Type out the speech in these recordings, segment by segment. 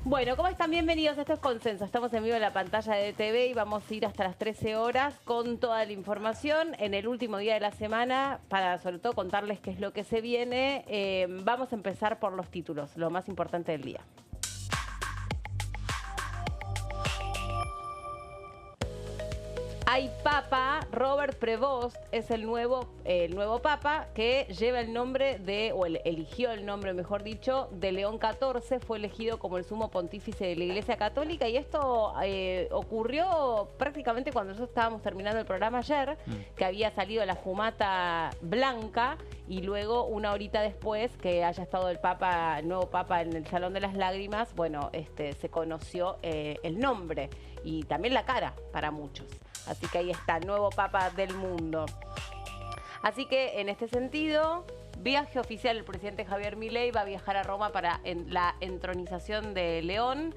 Bueno, ¿cómo están? Bienvenidos. Esto es Consenso. Estamos en vivo en la pantalla de TV y vamos a ir hasta las 13 horas con toda la información en el último día de la semana para sobre todo contarles qué es lo que se viene. Vamos a empezar por los títulos, lo más importante del día. Hay papa, Robert Prevost es el nuevo papa que lleva el nombre de, o eligió el nombre, mejor dicho, de León XIV. Fue elegido como el sumo pontífice de la Iglesia Católica y esto ocurrió prácticamente cuando nosotros estábamos terminando el programa ayer, que había salido la fumata blanca y luego una horita después que haya estado el nuevo papa en el Salón de las Lágrimas, bueno, se conoció el nombre y también la cara para muchos. Así que ahí está, el nuevo papa del mundo. Así que en este sentido, viaje oficial, el presidente Javier Milei va a viajar a Roma para la entronización de León,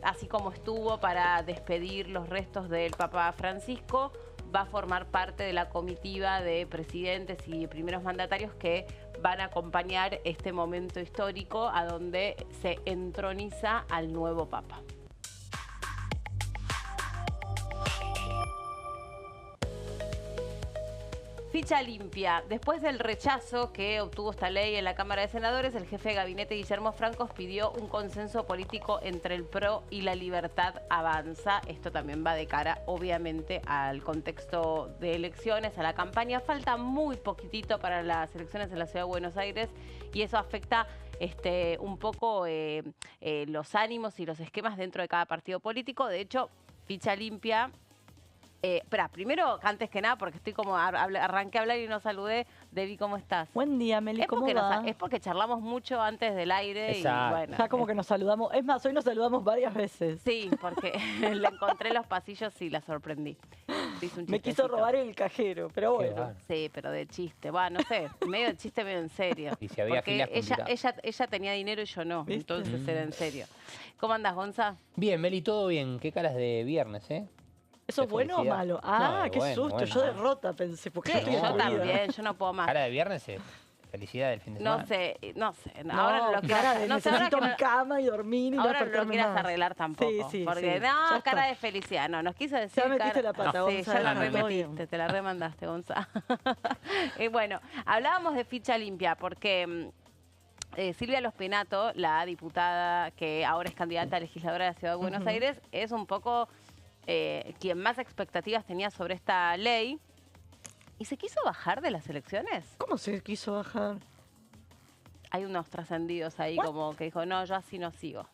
así como estuvo para despedir los restos del Papa Francisco. Va a formar parte de la comitiva de presidentes y primeros mandatarios que van a acompañar este momento histórico a donde se entroniza al nuevo papa. Ficha limpia. Después del rechazo que obtuvo esta ley en la Cámara de Senadores, el jefe de gabinete Guillermo Francos pidió un consenso político entre el PRO y la Libertad Avanza. Esto también va de cara, obviamente, al contexto de elecciones, a la campaña. Falta muy poquitito para las elecciones en la Ciudad de Buenos Aires y eso afecta un poco los ánimos y los esquemas dentro de cada partido político. De hecho, ficha limpia. Espera, primero, antes que nada, porque estoy como arranqué a hablar y no saludé. Debbie, ¿cómo estás? Buen día, Meli, ¿cómo va? Es porque charlamos mucho antes del aire. Exacto. Y bueno. Ya como que nos saludamos. Es más, hoy nos saludamos varias veces. Sí, porque la encontré en los pasillos y la sorprendí. Me quiso robar el cajero, pero bueno. Sí, pero de chiste. Bueno, no sé, medio de chiste, medio en serio. Y si había porque filas ella tenía dinero y yo no. ¿Viste? Entonces era en serio. ¿Cómo andas, Gonza? Bien, Meli, todo bien. Qué caras de viernes, ¿eh? ¿Eso es bueno o malo? Ah, No, qué bueno, susto. bueno. Yo derrota pensé. Porque Sí, estoy yo aburrida. también, yo no puedo más. Cara de viernes es felicidad del fin de semana. No sé. No, Ahora no lo cara de no sé, ahora necesito que mi cama y dormir y no ahora no lo despertarme quieras más. arreglar tampoco. Sí, porque sí. no, Ya cara está. de felicidad. No, nos quiso decir. Ya metiste la pata, Sí, Gonza, ya la no, remetiste, te la remandaste, Gonza. Bueno, hablábamos de ficha limpia porque Silvia Lospenato, la diputada que ahora es candidata a legisladora de la Ciudad de Buenos Aires, es un poco quien más expectativas tenía sobre esta ley. ¿Y se quiso bajar de las elecciones? ¿Cómo se quiso bajar? Hay unos trascendidos ahí como que dijo, no, yo así no sigo.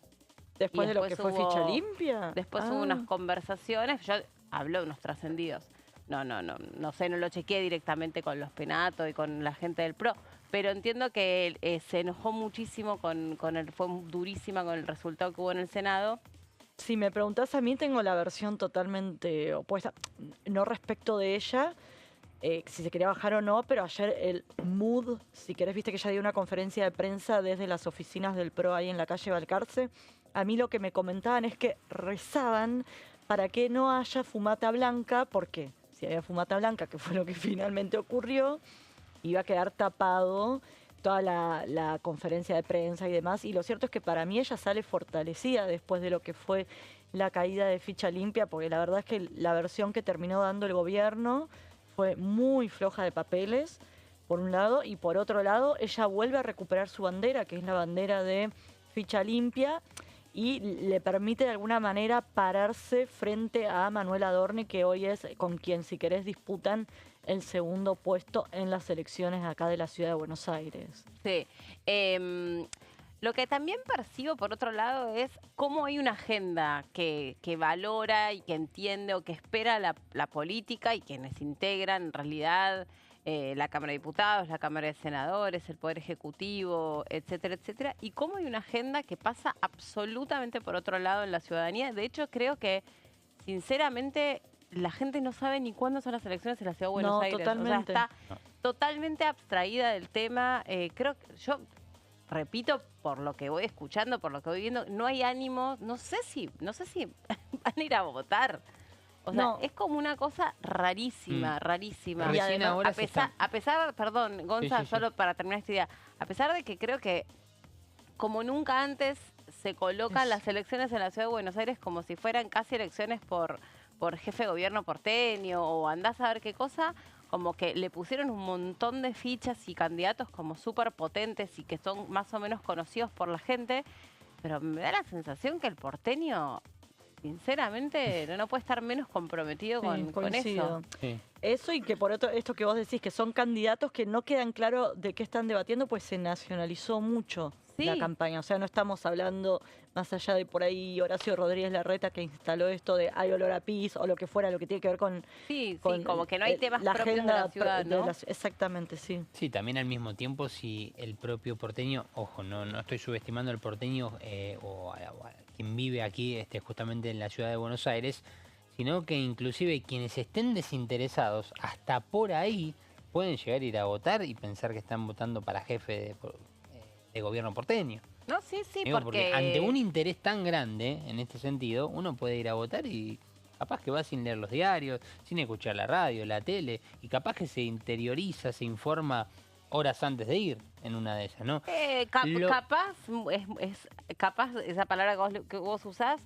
¿Después Y de lo que fue después ficha hubo- limpia? Después hubo unas conversaciones, yo hablé de unos trascendidos. No sé, no lo chequeé directamente con los Penato y con la gente del PRO, pero entiendo que se enojó muchísimo fue durísima con el resultado que hubo en el Senado. Si me preguntás a mí, tengo la versión totalmente opuesta. No respecto de ella, si se quería bajar o no, pero ayer el mood, si querés, viste que ella dio una conferencia de prensa desde las oficinas del PRO ahí en la calle Balcarce. A mí lo que me comentaban es que rezaban para que no haya fumata blanca, porque si había fumata blanca, que fue lo que finalmente ocurrió, iba a quedar tapado toda la conferencia de prensa y demás. Y lo cierto es que para mí ella sale fortalecida después de lo que fue la caída de ficha limpia, porque la verdad es que la versión que terminó dando el gobierno fue muy floja de papeles, por un lado, y por otro lado, ella vuelve a recuperar su bandera, que es la bandera de ficha limpia, y le permite de alguna manera pararse frente a Manuel Adorni, que hoy es con quien, si querés, disputan el segundo puesto en las elecciones acá de la Ciudad de Buenos Aires. Sí. Lo que también percibo, por otro lado, es cómo hay una agenda que valora y que entiende o que espera la política y quienes integran, en realidad, la Cámara de Diputados, la Cámara de Senadores, el Poder Ejecutivo, etcétera, etcétera. Y cómo hay una agenda que pasa absolutamente por otro lado en la ciudadanía. De hecho, creo que, sinceramente, la gente no sabe ni cuándo son las elecciones en la Ciudad de Buenos Aires. Totalmente. O sea, está totalmente abstraída del tema. Creo que yo repito, por lo que voy escuchando, por lo que voy viendo, no hay ánimo, no sé si van a ir a votar. O sea, es como una cosa rarísima, rarísima. Recién Y además, ahora a pesar, perdón, Gonza, Sí. solo para terminar esta idea, a pesar de que creo que como nunca antes se colocan las elecciones en la Ciudad de Buenos Aires como si fueran casi elecciones por jefe de gobierno porteño o andás a ver qué cosa, como que le pusieron un montón de fichas y candidatos como súper potentes y que son más o menos conocidos por la gente, pero me da la sensación que el porteño, sinceramente, no puede estar menos comprometido con eso. Sí. Eso y que por otro, esto que vos decís, que son candidatos que no quedan claro de qué están debatiendo, pues se nacionalizó mucho la campaña. O sea, no estamos hablando más allá de por ahí Horacio Rodríguez Larreta que instaló esto de hay olor a pis o lo que fuera, lo que tiene que ver con... Sí, como que no hay temas la propios de agenda la ciudad, ¿no? Exactamente, sí. Sí, también al mismo tiempo si el propio porteño, ojo, no estoy subestimando al porteño o a quien vive aquí justamente en la ciudad de Buenos Aires, sino que inclusive quienes estén desinteresados, hasta por ahí pueden llegar a ir a votar y pensar que están votando para jefe de gobierno porteño. No, sí, Digo, porque ante un interés tan grande, en este sentido, uno puede ir a votar y capaz que va sin leer los diarios, sin escuchar la radio, la tele, y capaz que se interioriza, se informa horas antes de ir en una de esas, ¿no? Capaz, esa palabra que vos usás,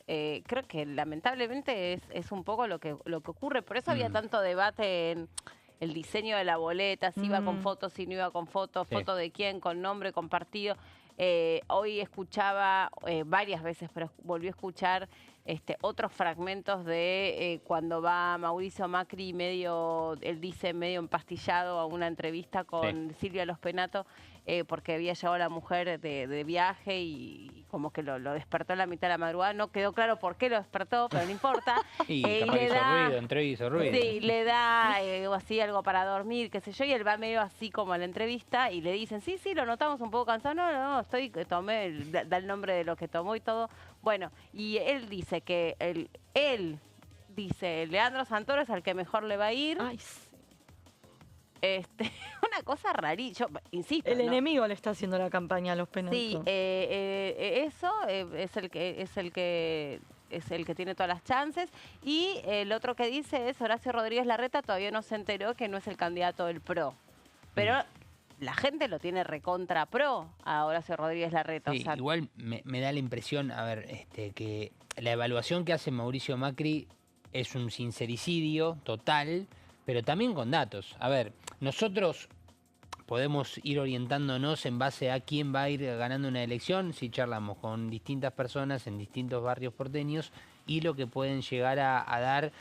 creo que lamentablemente es un poco lo que ocurre. Por eso había tanto debate en el diseño de la boleta, si iba con fotos, si no iba con fotos, foto de quién, con nombre, con partido. Hoy escuchaba varias veces, pero volví a escuchar otros fragmentos de cuando va Mauricio Macri él dice medio empastillado a una entrevista con Silvia Los Penato, porque había llegado a la mujer de viaje y como que lo despertó en la mitad de la madrugada. No quedó claro por qué lo despertó, pero no importa. Y capaz hizo ruido. Sí, le da así algo para dormir, qué sé yo, y él va medio así como a la entrevista y le dicen, sí, lo notamos un poco cansado. No, da el nombre de lo que tomó y todo. Bueno, y él dice que él dice, Leandro Santoro es al que mejor le va a ir. Ay, sí. Una cosa rarísima, yo insisto. El enemigo le está haciendo la campaña a Los Penato. Sí, eso es el que tiene todas las chances. Y el otro que dice es Horacio Rodríguez Larreta, todavía no se enteró que no es el candidato del PRO. Pero la gente lo tiene recontra pro a Horacio Rodríguez Larreta. Sí, igual me da la impresión, a ver, que la evaluación que hace Mauricio Macri es un sincericidio total, pero también con datos. A ver, nosotros podemos ir orientándonos en base a quién va a ir ganando una elección si charlamos con distintas personas en distintos barrios porteños y lo que pueden llegar a dar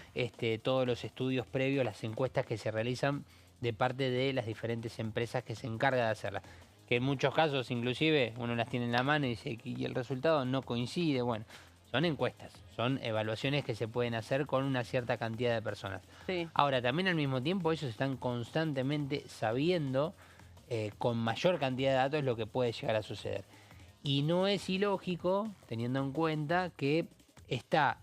todos los estudios previos, las encuestas que se realizan de parte de las diferentes empresas que se encargan de hacerlas. Que en muchos casos, inclusive, uno las tiene en la mano y dice y el resultado no coincide. Bueno, son encuestas, son evaluaciones que se pueden hacer con una cierta cantidad de personas. Sí. Ahora, también al mismo tiempo ellos están constantemente sabiendo con mayor cantidad de datos lo que puede llegar a suceder. Y no es ilógico, teniendo en cuenta que esta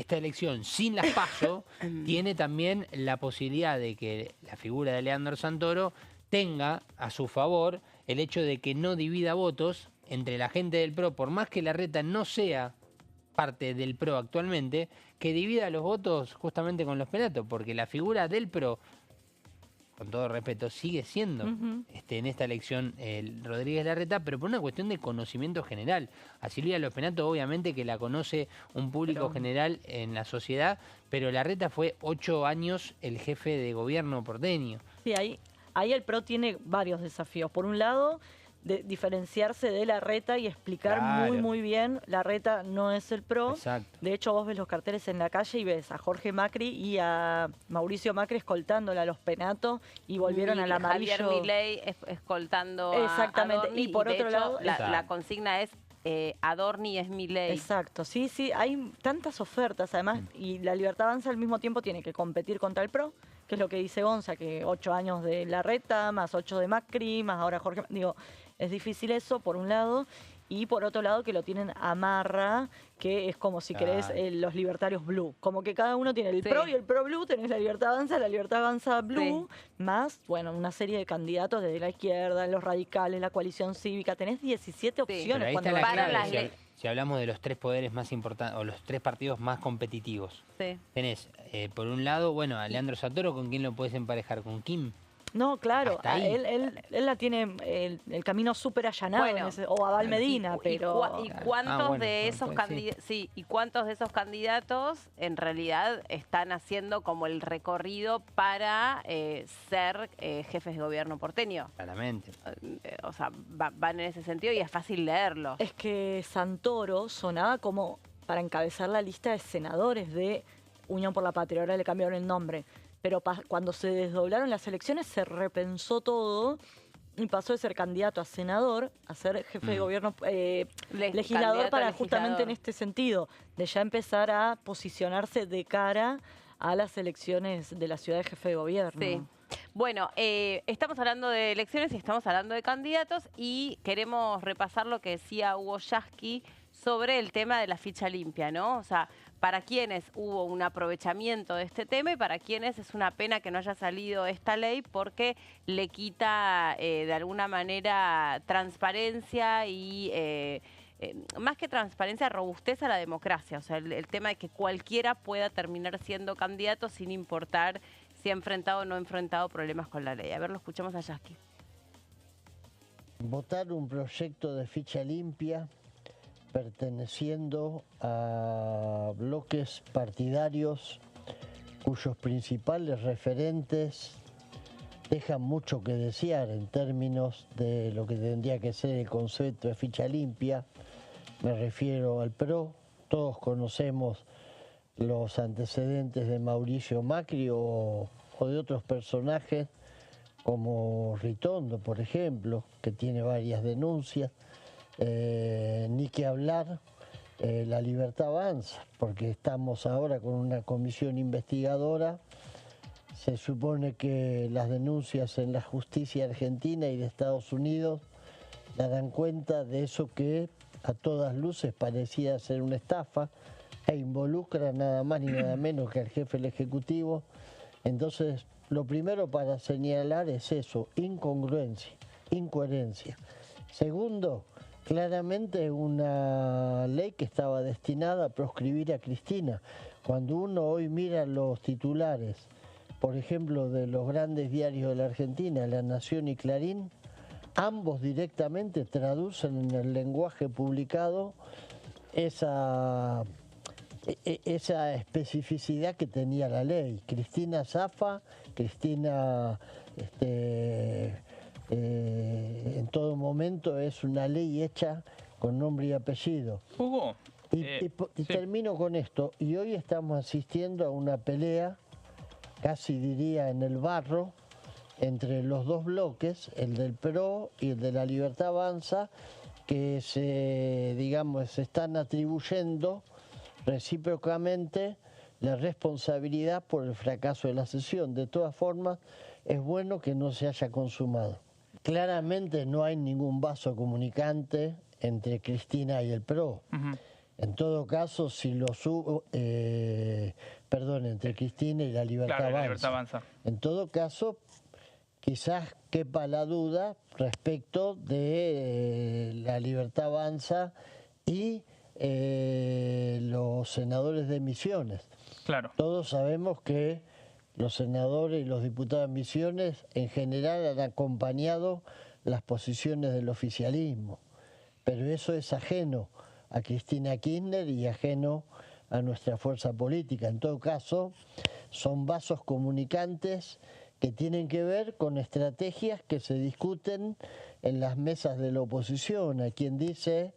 elección sin las PASO tiene también la posibilidad de que la figura de Leandro Santoro tenga a su favor el hecho de que no divida votos entre la gente del PRO, por más que Larreta no sea parte del PRO actualmente, que divida los votos justamente con Los Penato, porque la figura del PRO, con todo respeto, sigue siendo en esta elección Rodríguez Larreta, pero por una cuestión de conocimiento general. A Silvia Los Penato obviamente que la conoce un público general en la sociedad, pero Larreta fue 8 años el jefe de gobierno porteño. Sí, ahí el PRO tiene varios desafíos. Por un lado, de diferenciarse de Larreta y explicar muy bien, Larreta no es el PRO. Exacto. De hecho, vos ves los carteles en la calle y ves a Jorge Macri y a Mauricio Macri escoltándola a Los Penato y volvieron al amarillo. Javier Milei escoltando exactamente. A Adorni, y por otro lado, la consigna es Adorni es Milei. Exacto, sí, hay tantas ofertas además y la Libertad Avanza al mismo tiempo tiene que competir contra el PRO, que es lo que dice Gonza, que 8 años de Larreta, más 8 de Macri, más ahora Jorge, digo, es difícil eso por un lado, y por otro lado que lo tienen amarra, que es como si querés los libertarios blue, como que cada uno tiene el PRO y el PRO blue, tenés la Libertad Avanza blue, más, bueno, una serie de candidatos desde la izquierda, los radicales, la coalición cívica, tenés 17 opciones. Pero ahí está la clave, si hablamos de los 3 poderes más importantes, o los 3 partidos más competitivos. Tenés, por un lado, bueno, a Leandro Santoro, ¿con quién lo puedes emparejar? ¿Con Kim? No, claro, Hasta ahí. él la tiene el camino súper allanado, Bueno, o a Val Medina, pero... ¿Y cuántos bueno, de esos pues candidatos, y cuántos de esos candidatos en realidad están haciendo como el recorrido para ser jefes de gobierno porteño? Claramente. O sea, van en ese sentido y es fácil leerlo. Es que Santoro sonaba como para encabezar la lista de senadores de Unión por la Patria, ahora le cambiaron el nombre. Pero cuando se desdoblaron las elecciones se repensó todo y pasó de ser candidato a senador a ser jefe de gobierno, legislador, candidato para a justamente en legislador. este sentido, de ya empezar a posicionarse de cara a las elecciones de la ciudad de jefe de gobierno. Sí. Bueno, estamos hablando de elecciones y estamos hablando de candidatos y queremos repasar lo que decía Hugo Yasky sobre el tema de la ficha limpia, ¿no? O sea, para quienes hubo un aprovechamiento de este tema y para quienes es una pena que no haya salido esta ley porque le quita de alguna manera transparencia y más que transparencia, robustez a la democracia. O sea, el tema de que cualquiera pueda terminar siendo candidato sin importar si ha enfrentado o no ha enfrentado problemas con la ley. A ver, lo escuchamos a Yasky. Votar un proyecto de ficha limpia perteneciendo a bloques partidarios cuyos principales referentes dejan mucho que desear en términos de lo que tendría que ser el concepto de ficha limpia. Me refiero al PRO. Todos conocemos los antecedentes de Mauricio Macri o de otros personajes como Ritondo, por ejemplo, que tiene varias denuncias. Ni que hablar La Libertad Avanza, porque estamos ahora con una comisión investigadora. Se supone que las denuncias en la justicia argentina y de Estados Unidos darán cuenta de eso que a todas luces parecía ser una estafa e involucra nada más ni nada menos que al jefe del Ejecutivo. Entonces, lo primero para señalar es eso, incongruencia, incoherencia. Segundo, claramente una ley que estaba destinada a proscribir a Cristina. Cuando uno hoy mira los titulares, por ejemplo, de los grandes diarios de la Argentina, La Nación y Clarín, ambos directamente traducen en el lenguaje publicado esa especificidad que tenía la ley. Cristina zafa, Cristina en todo momento es una ley hecha con nombre y apellido. Hugo. Y Sí. termino con esto. Y hoy estamos asistiendo a una pelea, casi diría en el barro, entre los dos bloques, el del PRO y el de La Libertad Avanza, que se están atribuyendo recíprocamente la responsabilidad por el fracaso de la sesión. De todas formas, es bueno que no se haya consumado. Claramente no hay ningún vaso comunicante entre Cristina y el PRO. En todo caso, si los hubo, entre Cristina y La Libertad Claro, Avanza. La Libertad Avanza. En todo caso, quizás quepa la duda respecto de La Libertad Avanza y los senadores de Misiones. Claro. Todos sabemos que los senadores y los diputados de Misiones en general han acompañado las posiciones del oficialismo, pero eso es ajeno a Cristina Kirchner y ajeno a nuestra fuerza política. En todo caso, son vasos comunicantes que tienen que ver con estrategias que se discuten en las mesas de la oposición. Hay quien dice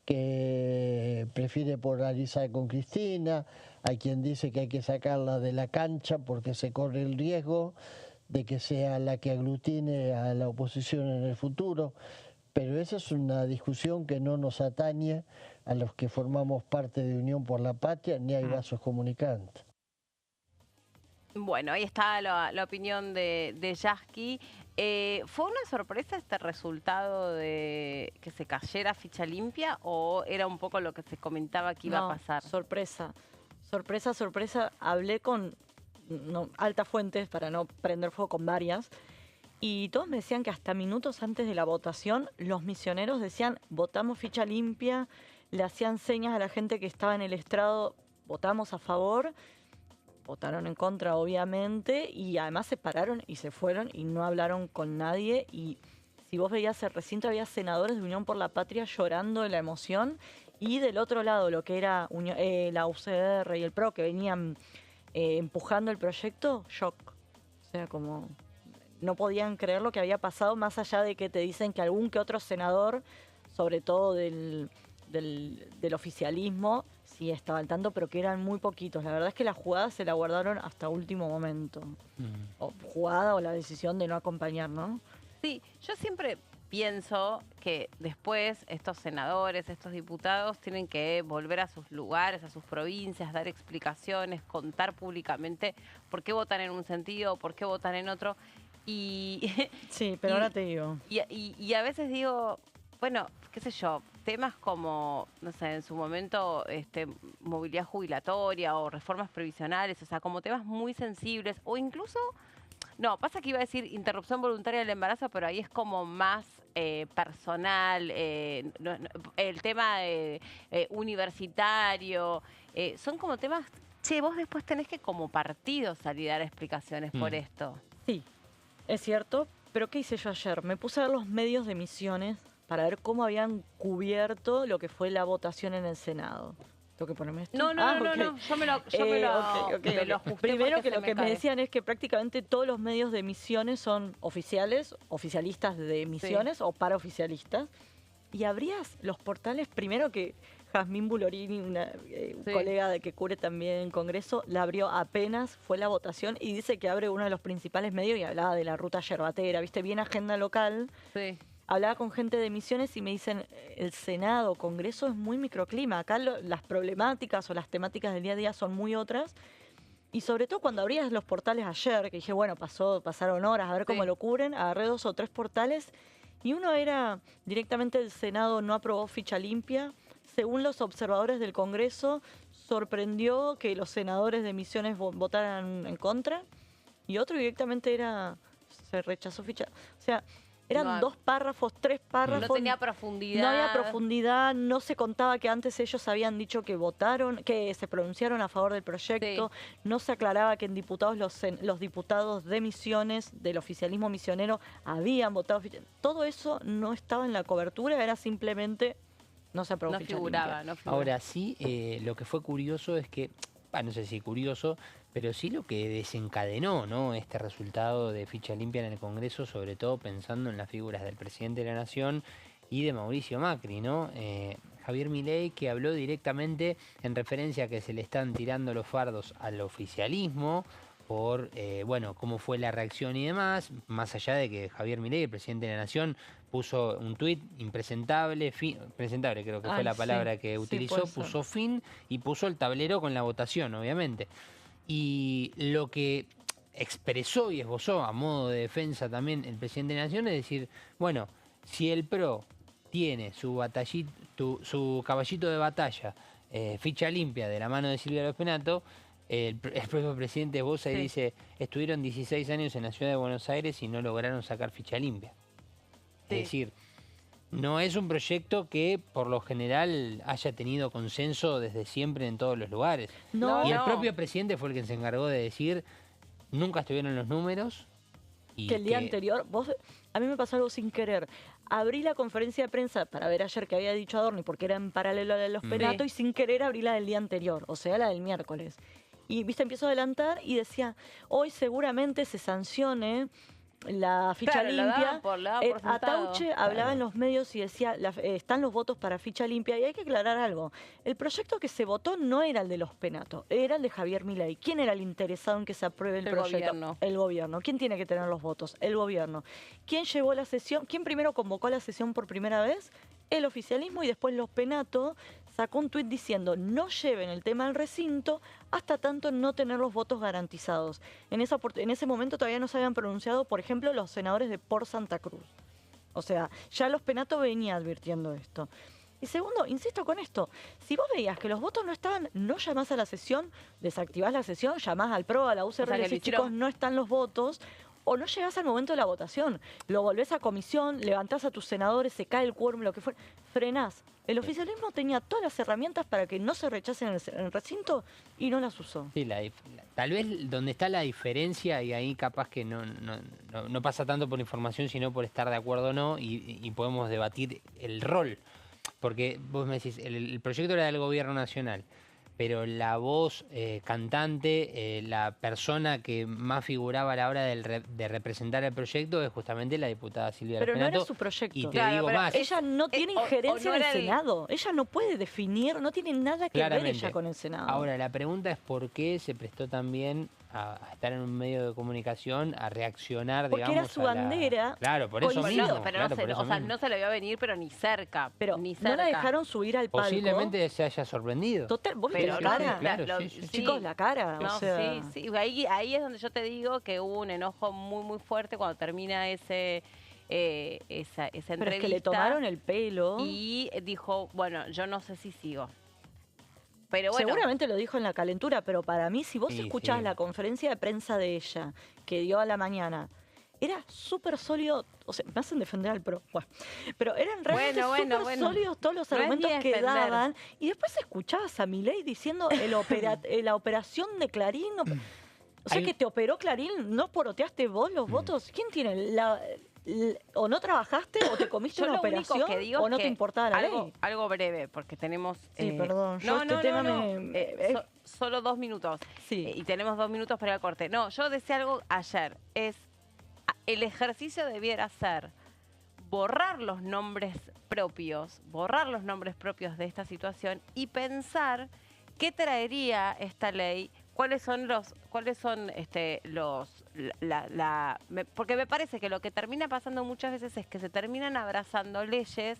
que prefiere polarizar con Cristina, hay quien dice que hay que sacarla de la cancha porque se corre el riesgo de que sea la que aglutine a la oposición en el futuro. Pero esa es una discusión que no nos atañe a los que formamos parte de Unión por la Patria, ni hay vasos comunicantes. Bueno, ahí está la opinión de Yasky. ¿Fue una sorpresa este resultado de que se cayera ficha limpia o era un poco lo que se comentaba que iba a pasar? Sorpresa. Sorpresa. Hablé con altas fuentes, para no prender fuego, con varias, y todos me decían que hasta minutos antes de la votación los misioneros decían votamos ficha limpia, le hacían señas a la gente que estaba en el estrado, votamos a favor. votaron en contra, obviamente, y además se pararon y se fueron y no hablaron con nadie. Y si vos veías el recinto, había senadores de Unión por la Patria llorando de la emoción, y del otro lado, lo que era la UCR y el PRO, que venían empujando el proyecto, shock. O sea, como no podían creer lo que había pasado, más allá de que te dicen que algún que otro senador, sobre todo del oficialismo, sí estaba al tanto, pero que eran muy poquitos. La verdad es que la jugada se la guardaron hasta último momento. O jugada o la decisión de no acompañar, ¿no? Sí, yo siempre pienso que después estos senadores, estos diputados tienen que volver a sus lugares, a sus provincias, dar explicaciones, contar públicamente por qué votan en un sentido, por qué votan en otro. Y sí, pero ahora te digo. Y a veces digo, bueno, qué sé yo, temas como, no sé, en su momento movilidad jubilatoria o reformas previsionales, o sea, como temas muy sensibles, o incluso, no, pasa que iba a decir interrupción voluntaria del embarazo, pero ahí es como más personal, el tema universitario, son como temas, che, vos después tenés que como partido salir a dar explicaciones por esto. Sí, es cierto, pero ¿qué hice yo ayer? Me puse a ver los medios de Misiones para ver cómo habían cubierto lo que fue la votación en el Senado. ¿Tengo que ponerme esto? No, yo me lo ajusté. Primero que se lo que me cae. decían es que prácticamente todos los medios de Misiones son oficiales, oficialistas de Misiones o paraoficialistas. Y abrías los portales, primero que Jazmín Bulorini, una colega de que cubre también en Congreso, la abrió apenas fue la votación y dice que abre uno de los principales medios y hablaba de la ruta yerbatera, ¿viste? Bien agenda local. Sí. Hablaba con gente de Misiones y me dicen, el Senado, Congreso es muy microclima. Acá las problemáticas o las temáticas del día a día son muy otras. Y sobre todo cuando abrías los portales ayer, que dije, bueno, pasaron horas a ver cómo lo cubren, agarré 2 o 3 portales y uno era directamente el Senado no aprobó ficha limpia. Según los observadores del Congreso, sorprendió que los senadores de Misiones votaran en contra. Y otro directamente se rechazó ficha. O sea, eran 2 párrafos, 3 párrafos. No tenía profundidad. No había profundidad, no se contaba que antes ellos habían dicho que votaron, que se pronunciaron a favor del proyecto, no se aclaraba que en diputados los diputados de Misiones, del oficialismo misionero, habían votado. Todo eso no estaba en la cobertura, era simplemente no se aprobó. No figuraba. Ahora sí, lo que fue curioso es que, no sé si curioso, pero sí lo que desencadenó, ¿no?, este resultado de ficha limpia en el Congreso, sobre todo pensando en las figuras del presidente de la Nación y de Mauricio Macri, ¿no? Javier Milei, que habló directamente en referencia a que se le están tirando los fardos al oficialismo por, cómo fue la reacción y demás, más allá de que Javier Milei, el presidente de la Nación, puso un tuit impresentable, presentable creo que fue la palabra que utilizó, puso fin y puso el tablero con la votación, obviamente. Y lo que expresó y esbozó a modo de defensa también el presidente de la Nación es decir, bueno, si el PRO tiene su caballito de batalla, ficha limpia de la mano de Silvia López Penato, el propio presidente esboza y dice, estuvieron 16 años en la ciudad de Buenos Aires y no lograron sacar ficha limpia. Es decir, no es un proyecto que por lo general haya tenido consenso desde siempre en todos los lugares. Y el propio presidente fue el que se encargó de decir, nunca estuvieron los números. Y que el día anterior, a mí me pasó algo sin querer. Abrí la conferencia de prensa para ver ayer qué había dicho Adorni, porque era en paralelo a la de los Penato, y sin querer abrí la del día anterior, o sea, la del miércoles. Y, empiezo a adelantar y decía, hoy seguramente se sancione la ficha limpia. Atauche hablaba en los medios y decía, están los votos para ficha limpia. Y hay que aclarar algo. El proyecto que se votó no era el de los Penato, era el de Javier Milei. ¿Quién era el interesado en que se apruebe el proyecto? Gobierno. El gobierno. ¿Quién tiene que tener los votos? El gobierno. ¿Quién llevó la sesión? ¿Quién primero convocó la sesión por primera vez? El oficialismo, y después los Penato sacó un tuit diciendo, no lleven el tema al recinto hasta tanto no tener los votos garantizados. En ese momento todavía no se habían pronunciado, por ejemplo, los senadores de Por Santa Cruz. O sea, ya los Penato venía advirtiendo esto. Y segundo, insisto con esto, si vos veías que los votos no estaban, no llamás a la sesión, desactivás la sesión, llamás al PRO, a la UCR, y decís, chicos, no están los votos, o no llegás al momento de la votación. Lo volvés a comisión, levantás a tus senadores, se cae el quórum, lo que fuera, frenás. El oficialismo tenía todas las herramientas para que no se rechacen en el recinto y no las usó. Sí, tal vez donde está la diferencia, y ahí capaz que no pasa tanto por información, sino por estar de acuerdo o no, y podemos debatir el rol. Porque vos me decís, el proyecto era del gobierno nacional, pero la voz cantante, la persona que más figuraba a la hora de representar el proyecto es justamente la diputada Silvia Pero no Repenato. era su proyecto. Y te digo más. Ella no tiene injerencia no en el era Senado. Ella no puede definir, no tiene nada que ver Claramente. ella con el Senado. Ahora, la pregunta es por qué se prestó también a estar en un medio de comunicación, a reaccionar, Porque digamos, era su bandera. Claro, por eso Coincido. mismo. Pero claro, no, por eso o sea, mismo. no se le vio venir, pero ni cerca. Pero ni no cerca. la dejaron subir al palco. Posiblemente se haya sorprendido. Total, vos viste Pero la no, cara. claro, sí, sí. Chicos, la cara. No, o sea, sí. Ahí es donde yo te digo que hubo un enojo muy, muy fuerte cuando termina esa entrevista. Pero es que le tomaron el pelo. Y dijo, bueno, yo no sé si sigo. Pero bueno, Seguramente lo dijo en la calentura, pero para mí, si vos Sí, escuchás sí. la conferencia de prensa de ella, que dio a la mañana, era súper sólido, o sea, me hacen defender al PRO, bueno, pero eran realmente Bueno, súper sólidos todos los No es argumentos ni que defender. daban, y después escuchabas a Milei diciendo la operación de Clarín, o sea Hay- que te operó Clarín, ¿no poroteaste vos los votos? ¿Quién tiene o no trabajaste o te comiste yo una lo único operación que digo o es no te que importaba la algo, ley? algo breve, porque tenemos... Sí, perdón, yo No, este no, tema no, me- solo 2 minutos. Sí. Y tenemos 2 minutos para el corte. No, yo decía algo ayer. El ejercicio debiera ser borrar los nombres propios de esta situación y pensar qué traería esta ley, porque me parece que lo que termina pasando muchas veces es que se terminan abrazando leyes,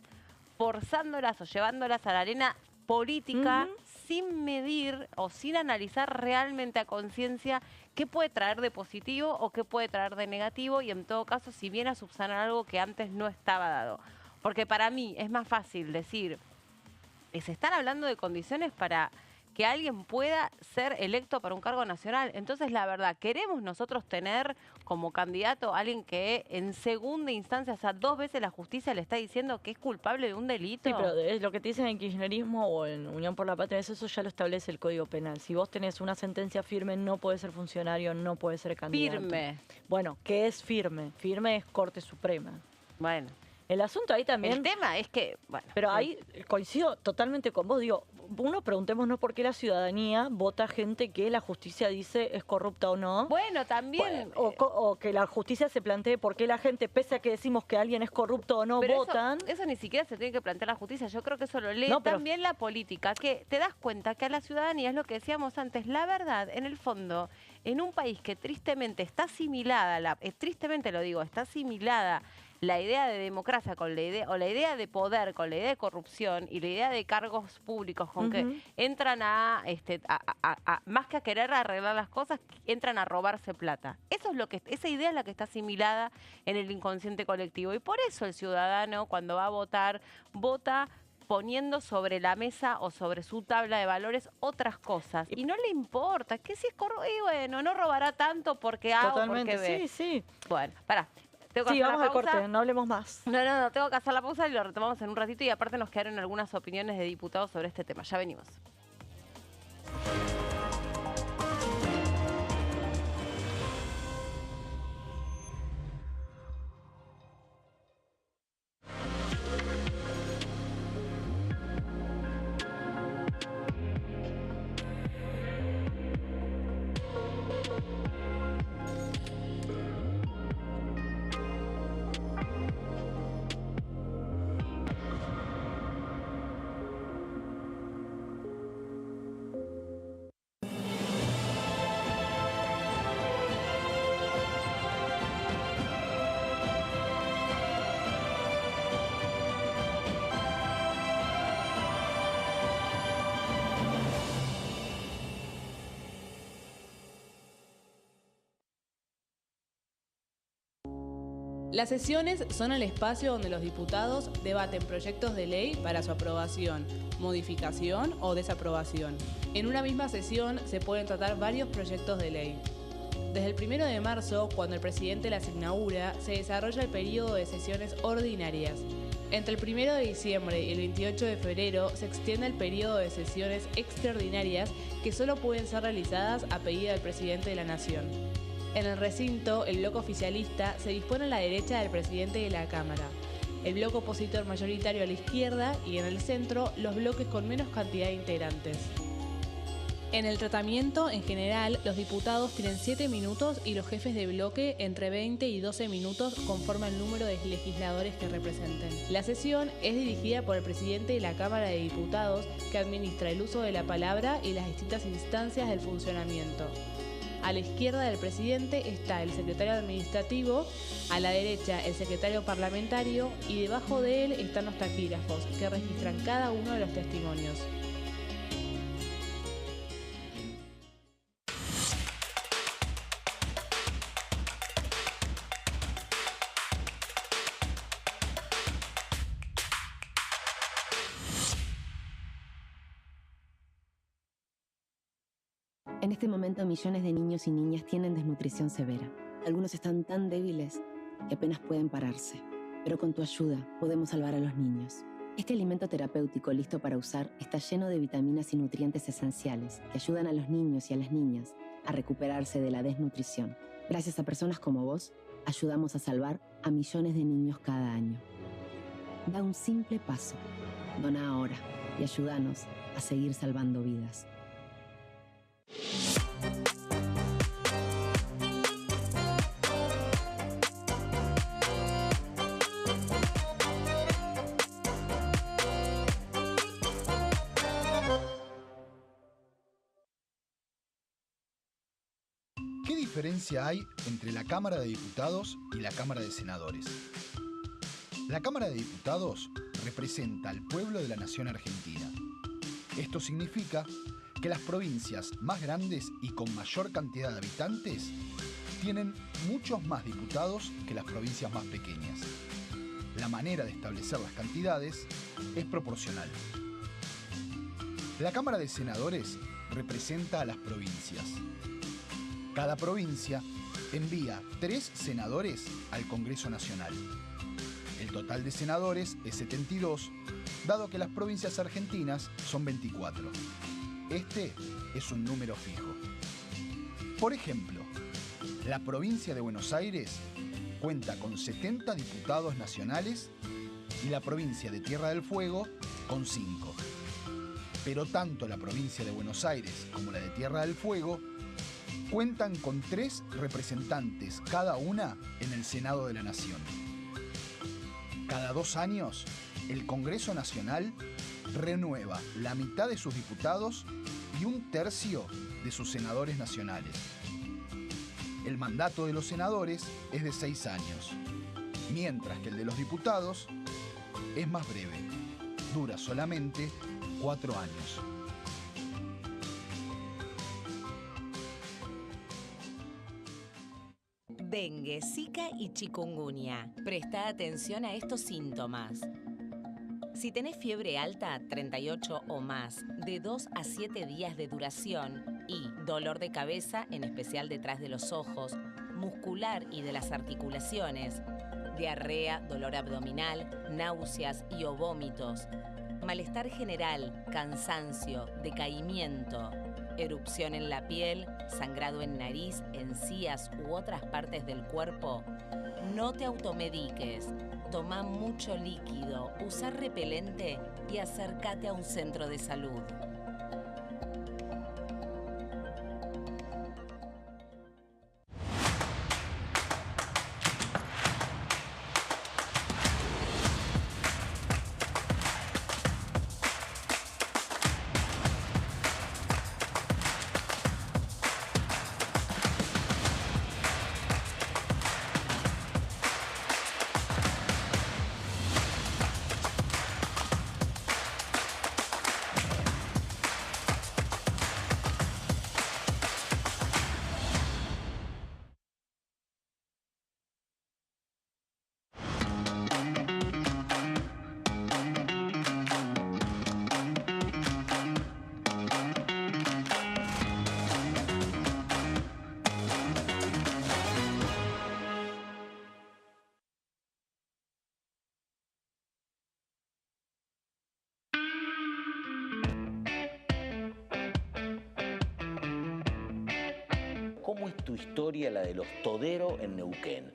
forzándolas o llevándolas a la arena política sin medir o sin analizar realmente a conciencia qué puede traer de positivo o qué puede traer de negativo, y en todo caso si viene a subsanar algo que antes no estaba dado. Porque para mí es más fácil decir, se están hablando de condiciones para que alguien pueda ser electo para un cargo nacional. Entonces, la verdad, ¿queremos nosotros tener como candidato a alguien que en segunda instancia, o sea, 2 veces la justicia le está diciendo que es culpable de un delito? Sí, pero es lo que te dicen en kirchnerismo o en Unión por la Patria, eso ya lo establece el Código Penal. Si vos tenés una sentencia firme, no podés ser funcionario, no podés ser candidato. Firme. Bueno, ¿qué es firme? Firme es Corte Suprema. Bueno, El asunto ahí también... el tema es que, bueno. Pero ahí coincido totalmente con vos. Digo, uno, preguntémonos por qué la ciudadanía vota gente que la justicia dice es corrupta o no. Bueno, también... O que la justicia se plantee por qué la gente, pese a que decimos que alguien es corrupto o no, Pero votan. eso ni siquiera se tiene que plantear la justicia. Yo creo que eso lo lee No, pero- también la política, que te das cuenta que a la ciudadanía, es lo que decíamos antes, la verdad, en el fondo, en un país que tristemente está asimilada, tristemente lo digo, está asimilada la idea de democracia con la idea de poder, con la idea de corrupción y la idea de cargos públicos con que entran más que a querer arreglar las cosas, entran a robarse plata. Esa idea es la que está asimilada en el inconsciente colectivo, y por eso el ciudadano cuando va a votar, vota poniendo sobre la mesa o sobre su tabla de valores otras cosas. Y no le importa, que si es corrupto, y bueno, no robará tanto porque A o Totalmente, porque B. sí, sí. Bueno, pará. Tengo que Sí, hacer vamos la al pausa. corte, no hablemos más. No, tengo que hacer la pausa y lo retomamos en un ratito, y aparte nos quedaron algunas opiniones de diputados sobre este tema. Ya venimos. Las sesiones son el espacio donde los diputados debaten proyectos de ley para su aprobación, modificación o desaprobación. En una misma sesión se pueden tratar varios proyectos de ley. Desde el 1 de marzo, cuando el presidente las inaugura, se desarrolla el periodo de sesiones ordinarias. Entre el 1 de diciembre y el 28 de febrero se extiende el periodo de sesiones extraordinarias que solo pueden ser realizadas a pedido del presidente de la Nación. En el recinto, el bloque oficialista se dispone a la derecha del presidente de la Cámara, el bloque opositor mayoritario a la izquierda y en el centro los bloques con menos cantidad de integrantes. En el tratamiento, en general, los diputados tienen 7 minutos y los jefes de bloque entre 20 y 12 minutos conforme al número de legisladores que representen. La sesión es dirigida por el presidente de la Cámara de Diputados, que administra el uso de la palabra y las distintas instancias del funcionamiento. A la izquierda del presidente está el secretario administrativo, a la derecha el secretario parlamentario y debajo de él están los taquígrafos, que registran cada uno de los testimonios. En este momento, millones de niños y niñas tienen desnutrición severa. Algunos están tan débiles que apenas pueden pararse. Pero con tu ayuda, podemos salvar a los niños. Este alimento terapéutico listo para usar está lleno de vitaminas y nutrientes esenciales que ayudan a los niños y a las niñas a recuperarse de la desnutrición. Gracias a personas como vos, ayudamos a salvar a millones de niños cada año. Da un simple paso. Dona ahora y ayúdanos a seguir salvando vidas. ¿Qué diferencia hay entre la Cámara de Diputados y la Cámara de Senadores? La Cámara de Diputados representa al pueblo de la nación argentina. Esto significa que las provincias más grandes y con mayor cantidad de habitantes tienen muchos más diputados que las provincias más pequeñas. La manera de establecer las cantidades es proporcional. La Cámara de Senadores representa a las provincias. Cada provincia envía 3 senadores al Congreso Nacional. El total de senadores es 72, dado que las provincias argentinas son 24. Este es un número fijo. Por ejemplo, la provincia de Buenos Aires cuenta con 70 diputados nacionales y la provincia de Tierra del Fuego con 5. Pero tanto la provincia de Buenos Aires como la de Tierra del Fuego cuentan con 3 representantes cada una en el Senado de la Nación. Cada 2 años, el Congreso Nacional renueva la mitad de sus diputados y 1/3 de sus senadores nacionales. El mandato de los senadores es de 6 años, mientras que el de los diputados es más breve, dura solamente 4 años. Dengue, Zika y chikungunya. Presta atención a estos síntomas. Si tenés fiebre alta, 38 o más, de 2 a 7 días de duración y dolor de cabeza, en especial detrás de los ojos, muscular y de las articulaciones, diarrea, dolor abdominal, náuseas y o vómitos, malestar general, cansancio, decaimiento, erupción en la piel, sangrado en nariz, encías u otras partes del cuerpo, no te automediques. Toma mucho líquido, usa repelente y acércate a un centro de salud. ¿Cómo es tu historia, la de los Todero en Neuquén?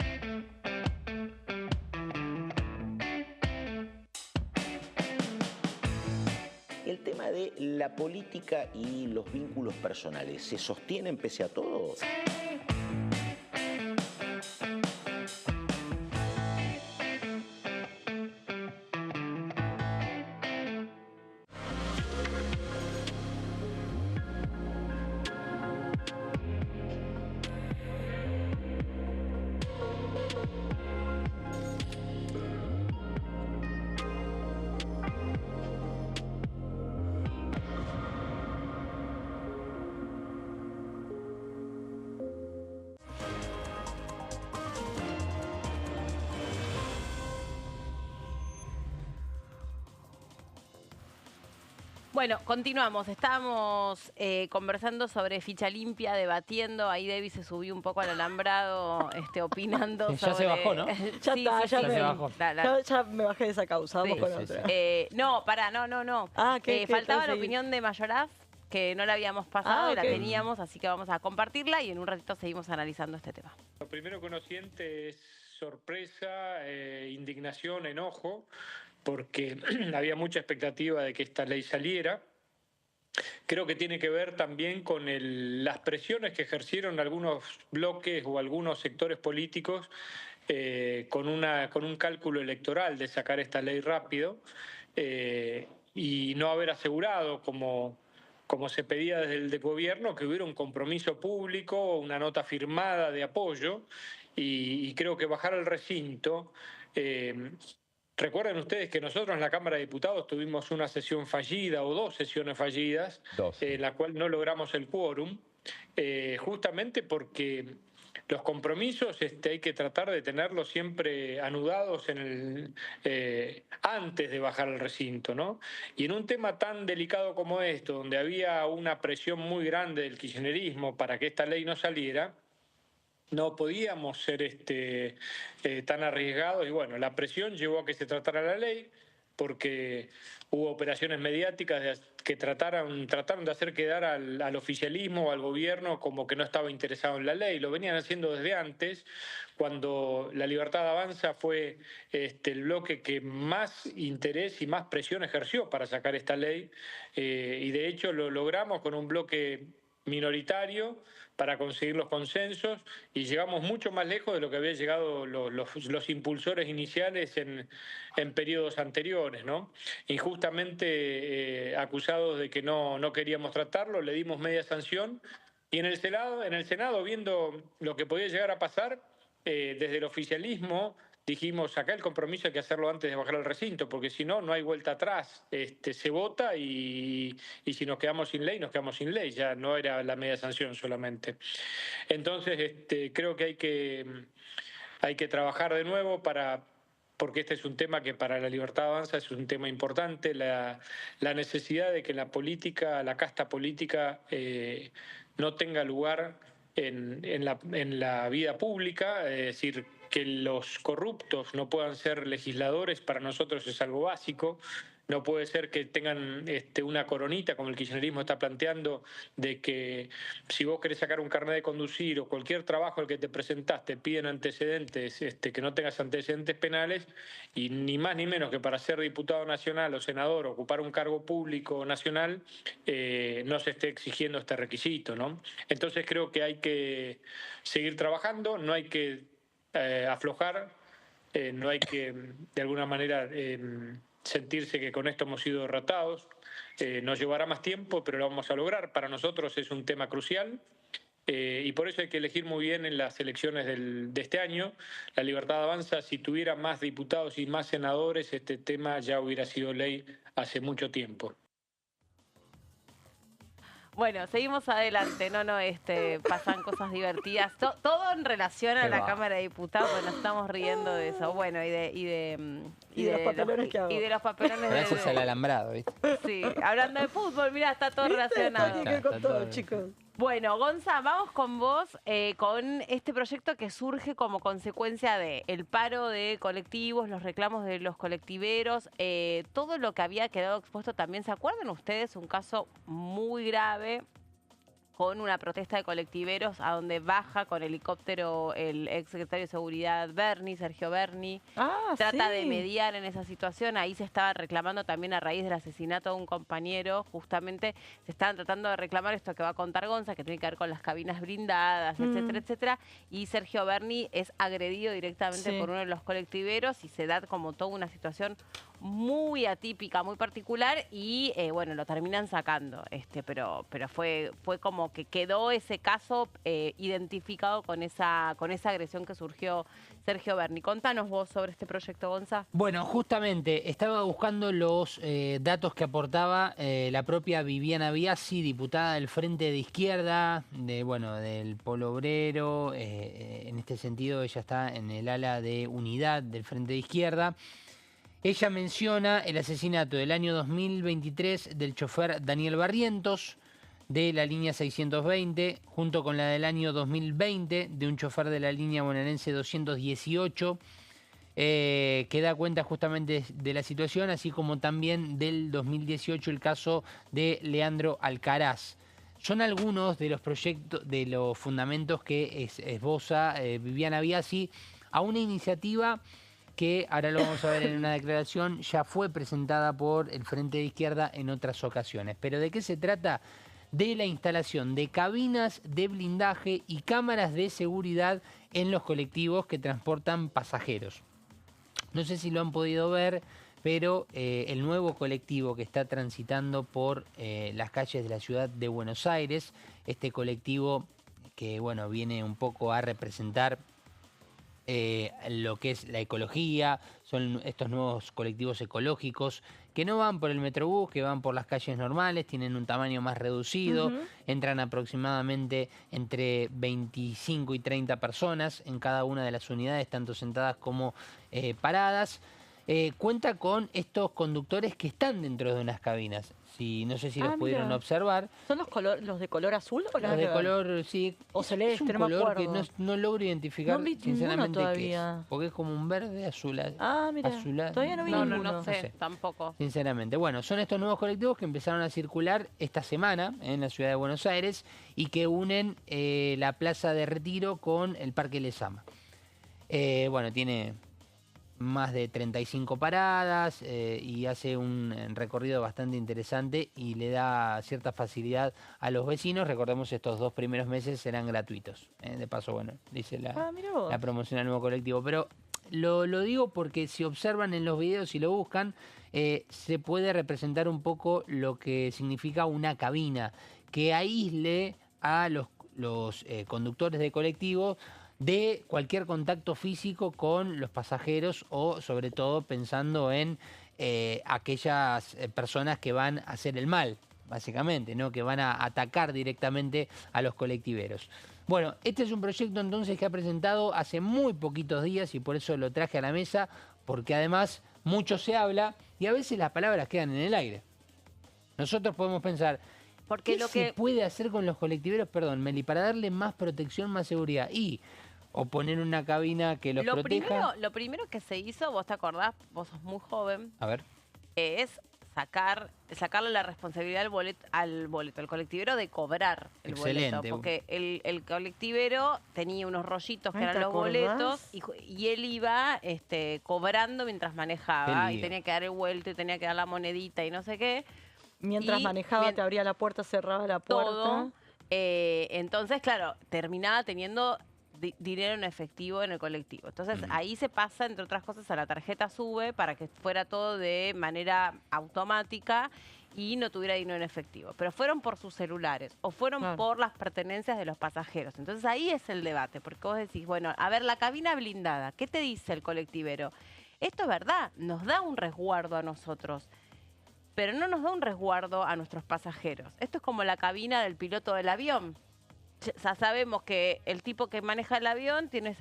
El tema de la política y los vínculos personales, ¿se sostienen pese a todo? Bueno, continuamos. Estábamos conversando sobre ficha limpia, debatiendo. Ahí Debbie se subió un poco al alambrado, opinando Ya sobre... se bajó, ¿no? Ya Sí, está, sí, ya, sí. Ya se bajó. ya me bajé de esa causa. Vamos Sí. con Sí, otra. sí. No, pará, no. Ah, ¿qué Faltaba tal la seguir? opinión de Mayoraz, que no la habíamos pasado, Ah, y la ok. teníamos, así que vamos a compartirla y en un ratito seguimos analizando este tema. Lo primero que uno siente es sorpresa, indignación, enojo, porque había mucha expectativa de que esta ley saliera. Creo que tiene que ver también con las presiones que ejercieron algunos bloques o algunos sectores políticos con un cálculo electoral de sacar esta ley rápido y no haber asegurado, como se pedía desde el gobierno, que hubiera un compromiso público, una nota firmada de apoyo, y creo que bajar al recinto... Recuerden ustedes que nosotros en la Cámara de Diputados tuvimos una sesión fallida o 2 sesiones fallidas, en la cual no logramos el quórum, justamente porque los compromisos hay que tratar de tenerlos siempre anudados antes de bajar al recinto, ¿no? Y en un tema tan delicado como esto, donde había una presión muy grande del kirchnerismo para que esta ley no saliera, no podíamos ser tan arriesgados y bueno, la presión llevó a que se tratara la ley porque hubo operaciones mediáticas que trataron de hacer quedar al oficialismo o al gobierno como que no estaba interesado en la ley. Lo venían haciendo desde antes, cuando La Libertad Avanza fue el bloque que más interés y más presión ejerció para sacar esta ley y de hecho lo logramos con un bloque minoritario para conseguir los consensos y llegamos mucho más lejos de lo que habían llegado los impulsores iniciales en periodos anteriores, ¿no? Injustamente acusados de que no queríamos tratarlo, le dimos media sanción y en el Senado, viendo lo que podía llegar a pasar, desde el oficialismo dijimos, acá el compromiso hay que hacerlo antes de bajar al recinto, porque si no, no hay vuelta atrás. Se vota y si nos quedamos sin ley, nos quedamos sin ley. Ya no era la media sanción solamente. Entonces, creo que hay que trabajar de nuevo porque este es un tema que para La Libertad Avanza es un tema importante, la necesidad de que la política, la casta política, no tenga lugar en la vida pública, es decir, que los corruptos no puedan ser legisladores, para nosotros es algo básico. No puede ser que tengan una coronita, como el kirchnerismo está planteando, de que si vos querés sacar un carnet de conducir o cualquier trabajo al que te presentás, te piden antecedentes, que no tengas antecedentes penales, y ni más ni menos que para ser diputado nacional o senador, ocupar un cargo público nacional, no se esté exigiendo este requisito, ¿no? Entonces creo que hay que seguir trabajando, no hay que aflojar, no hay que de alguna manera sentirse que con esto hemos sido derrotados. Nos llevará más tiempo, pero lo vamos a lograr. Para nosotros es un tema crucial y por eso hay que elegir muy bien en las elecciones de este año. La Libertad Avanza, si tuviera más diputados y más senadores, este tema ya hubiera sido ley hace mucho tiempo. Bueno, seguimos adelante, pasan cosas divertidas, todo en relación a la Cámara de Diputados, nos estamos riendo de eso, bueno, y de los papelones que hago. Y de los papelones Gracias al alambrado, ¿viste? Sí, hablando de fútbol, mira, está todo relacionado. Está con todo, chicos. Bueno, Gonza, vamos con vos, con este proyecto que surge como consecuencia del paro de colectivos, los reclamos de los colectiveros, todo lo que había quedado expuesto también. ¿Se acuerdan ustedes? Un caso muy grave con una protesta de colectiveros a donde baja con helicóptero el ex secretario de Seguridad Sergio Berni. Trata de mediar en esa situación. Ahí se estaba reclamando también a raíz del asesinato de un compañero. Justamente se estaban tratando de reclamar esto que va a contar Gonza, que tiene que ver con las cabinas blindadas, etcétera, etcétera. Y Sergio Berni es agredido directamente por uno de los colectiveros y se da como toda una situación muy atípica, muy particular y bueno, lo terminan sacando, pero fue como que quedó ese caso identificado con esa agresión que surgió Sergio Berni. Contanos vos sobre este proyecto, Gonza. Bueno, justamente estaba buscando los datos que aportaba la propia Viviana Biasi, diputada del Frente de Izquierda, del Polo Obrero. En este sentido, ella está en el ala de unidad del Frente de Izquierda. Ella menciona el asesinato del año 2023 del chofer Daniel Barrientos de la línea 620, junto con la del año 2020 de un chofer de la línea bonaerense 218, que da cuenta justamente de la situación, así como también del 2018 el caso de Leandro Alcaraz. Son algunos de los proyectos, de los fundamentos que esboza Viviana Biasi a una iniciativa que ahora lo vamos a ver en una declaración, ya fue presentada por el Frente de Izquierda en otras ocasiones. ¿Pero de qué se trata? De la instalación de cabinas de blindaje y cámaras de seguridad en los colectivos que transportan pasajeros. No sé si lo han podido ver, pero el nuevo colectivo que está transitando por las calles de la ciudad de Buenos Aires, este colectivo que viene un poco a representar lo que es la ecología, son estos nuevos colectivos ecológicos que no van por el Metrobús, que van por las calles normales, tienen un tamaño más reducido, entran aproximadamente entre 25 y 30 personas en cada una de las unidades, tanto sentadas como paradas. Cuenta con estos conductores que están dentro de unas cabinas. No sé si los pudieron observar. ¿Son los de color azul o los de color, sí? O celeste, es un no me color acuerdo. que no logro identificar sinceramente qué es. Todavía. Porque es como un verde azulado. Mira, todavía no vi ninguno. No sé, tampoco. Sinceramente. Bueno, son estos nuevos colectivos que empezaron a circular esta semana en la ciudad de Buenos Aires y que unen la Plaza de Retiro con el Parque Lezama. Tiene más de 35 paradas y hace un recorrido bastante interesante y le da cierta facilidad a los vecinos. Recordemos, estos 2 primeros meses serán gratuitos. De paso, dice la promoción al nuevo colectivo. Pero lo digo porque si observan en los videos y lo buscan, se puede representar un poco lo que significa una cabina que aísle a los conductores de colectivo de cualquier contacto físico con los pasajeros o sobre todo pensando en aquellas personas que van a hacer el mal, básicamente, ¿no? Que van a atacar directamente a los colectiveros. Bueno, este es un proyecto entonces que ha presentado hace muy poquitos días y por eso lo traje a la mesa, porque además mucho se habla y a veces las palabras quedan en el aire. Nosotros podemos pensar, porque ¿qué se puede hacer con los colectiveros, perdón, Meli, para darle más protección, más seguridad? O poner una cabina que los proteja. Lo primero que se hizo, vos te acordás, vos sos muy joven, a ver, es sacarle la responsabilidad al colectivero de cobrar el boleto. Porque el colectivero tenía unos rollitos que eran los boletos y él iba cobrando mientras manejaba y tenía que dar el vuelto y tenía que dar la monedita y no sé qué. Mientras manejaba, te abría la puerta, cerraba la puerta. Todo. Entonces, claro, terminaba teniendo dinero en efectivo en el colectivo. Entonces, ahí se pasa, entre otras cosas, a la tarjeta SUBE para que fuera todo de manera automática y no tuviera dinero en efectivo. Pero fueron por sus celulares o fueron por las pertenencias de los pasajeros. Entonces, ahí es el debate, porque vos decís, bueno, a ver, la cabina blindada, ¿qué te dice el colectivero? Esto es verdad, nos da un resguardo a nosotros, pero no nos da un resguardo a nuestros pasajeros. Esto es como la cabina del piloto del avión. Ya sabemos que el tipo que maneja el avión tiene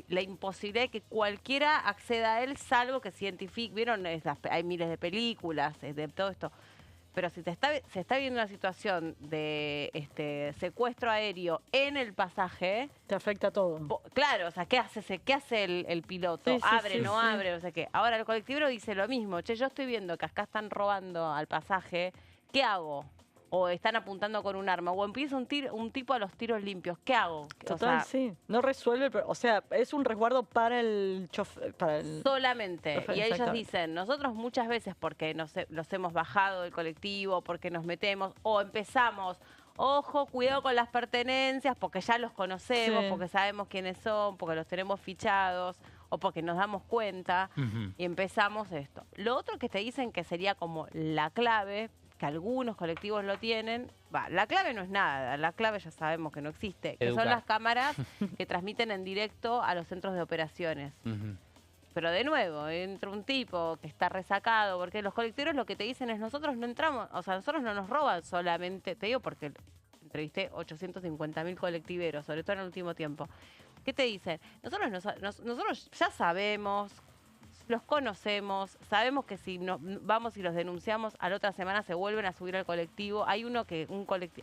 la imposibilidad de que cualquiera acceda a él, salvo que se identifique. ¿Vieron? Hay miles de películas de todo esto. Pero si se está viendo una situación de secuestro aéreo en el pasaje, te afecta todo. Claro, o sea, ¿qué hace el piloto? ¿Abre, no abre? No sé qué. Ahora el colectivero dice lo mismo. Che, yo estoy viendo que acá están robando al pasaje. ¿Qué hago? o están apuntando con un arma, o empieza un tipo a los tiros limpios, ¿qué hago? Total, sí. No resuelve, o sea, es un resguardo para el chofer. Solamente. Y ellos exactamente. dicen, nosotros muchas veces porque los hemos bajado del colectivo, porque nos metemos, o empezamos, ojo, cuidado con las pertenencias, porque ya los conocemos, Sí. porque sabemos quiénes son, porque los tenemos fichados, o porque nos damos cuenta, y empezamos esto. Lo otro que te dicen que sería como la clave, que algunos colectivos lo tienen, la clave no es nada, la clave ya sabemos que no existe, que Educar. son las cámaras que transmiten en directo a los centros de operaciones. Ujú. Pero de nuevo, entra un tipo que está resacado, porque los colectiveros lo que te dicen es nosotros no entramos, o sea, nosotros no nos roban solamente, te digo porque entrevisté 850.000 colectiveros, sobre todo en el último tiempo. ¿Qué te dicen? Nosotros ya sabemos, los conocemos, sabemos que si nos vamos y los denunciamos, a la otra semana se vuelven a subir al colectivo. Hay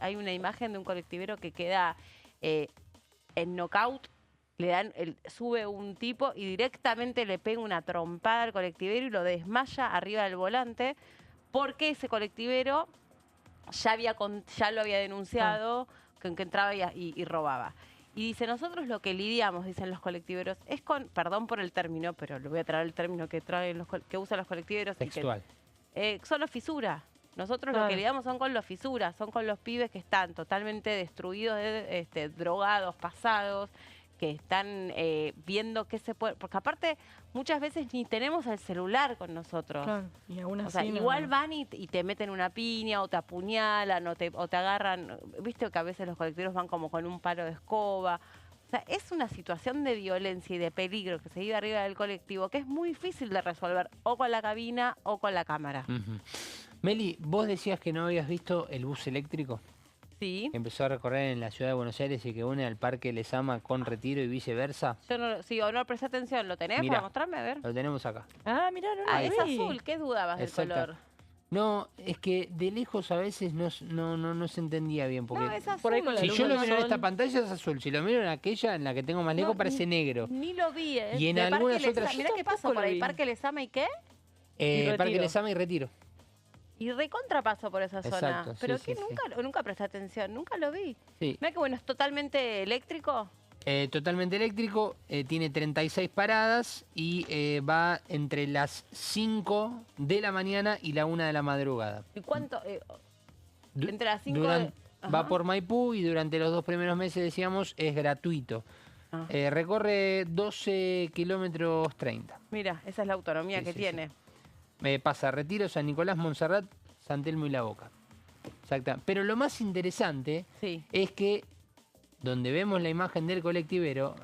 hay una imagen de un colectivero que queda en knockout, sube un tipo y directamente le pega una trompada al colectivero y lo desmaya arriba del volante, porque ese colectivero ya lo había denunciado, que entraba y robaba. Y dice, nosotros lo que lidiamos, dicen los colectiveros, es con, perdón por el término, pero le voy a traer el término que usan los colectiveros. Textual. Son los fisuras. Nosotros lo Claro. que lidiamos son con los fisuras, son con los pibes que están totalmente destruidos, drogados, pasados, que están viendo qué se puede... Porque aparte, muchas veces ni tenemos el celular con nosotros. Claro, y aún O así sea, no- igual van y te meten una piña o te apuñalan o te agarran. Viste que a veces los colectivos van como con un palo de escoba. O sea, es una situación de violencia y de peligro que se vive arriba del colectivo que es muy difícil de resolver o con la cabina o con la cámara. Ujú. Meli, vos decías que no habías visto el bus eléctrico Sí. que empezó a recorrer en la ciudad de Buenos Aires y que une al Parque Lezama con Retiro y viceversa. Yo no, sí, o no presté atención. ¿Lo tenés Mirá. para mostrarme? A ver. Lo tenemos acá. Ah, mirá, no Ah, lo es vi. azul. ¿Qué dudabas del Exacto. color? No, es que de lejos a veces no se entendía bien. Porque No, es azul. Por ahí con la si luz yo lo del miro en sol. esta pantalla es azul. Si lo miro en aquella, en la que tengo más lejos, No, parece negro. Ni lo vi, ¿eh? Y en De algunas Parque otras- Lezama. Mirá Yo qué tampoco pasó por lo ahí. vi. Parque Lezama y qué. Y Parque Retiro. Lezama y Retiro. Y recontra pasó por esa zona. Exacto, Pero sí, que sí, nunca presté atención, nunca lo vi. Sí. Mira que bueno, es totalmente eléctrico. Totalmente eléctrico, tiene 36 paradas y va entre las 5 de la mañana y la 1 de la madrugada. ¿Y cuánto? Du- Entre las 5 Va por Maipú y durante los 2 primeros meses, decíamos, es gratuito. Ah. Recorre 12 kilómetros 30. Mira, esa es la autonomía Sí, que sí, tiene. Pasa Retiro, San Nicolás, Montserrat, San Telmo y La Boca. Exacto. Pero lo más interesante Sí. es que donde vemos la imagen del colectivero,